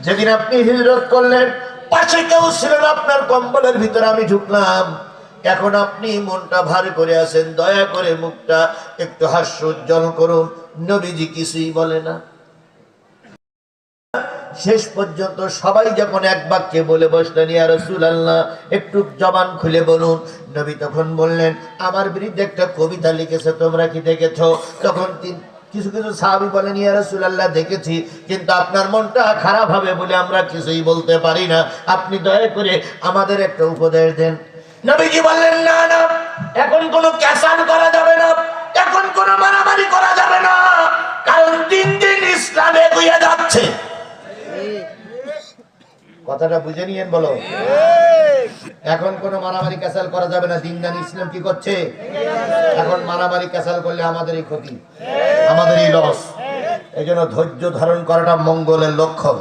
যেদিন আপনি হিজরত করলেন পাশে কেউ ছিল না, আপনার কম্বলের ভিতরে আমি ঢুকলাম। এখন আপনি মনটা ভার করে আছেন, দয়া করে মুখটা একটু হাস্যোজ্জ্বল করুন। নবীজি কিছুই বলে না। শেষ পর্যন্ত সবাই যখন এক বাক্যে বলে বসলেন, ইয়া রাসূলুল্লাহ একটু জবান খুলে বলুন। নবী তখন বললেন, আমার বিরুদ্ধে একটা কবিতা লিখেছে, তোমরা কি দেখেছো? তখন কিছু কিছু সাহাবী বলেন, ইয়া রাসূলুল্লাহ দেখেছি, কিন্তু আপনার মনটা খারাপ হবে বলে আমরা কিছুই বলতে পারি না, আপনি দয়া করে আমাদের একটা উপদেশ দেন। নবীজি বললেন, না না, এখন কোনো ক্যাসাল করা যাবে না, এখন কোনো মারামারি করা যাবে না, কারণ দিন দিন ইসলাম এগিয়ে যাচ্ছে। কথাটা বুঝে নিয়েন, বলো। এখন কোনো মারামারি ক্যাসাল করা যাবে না, দিন দিন ইসলাম কি করছে? এখন মারামারি ক্যাসাল করলে আমাদেরই ক্ষতি, আমাদেরই লস। এই জন্য ধৈর্য ধারণ করাটা মঙ্গলের লক্ষণ।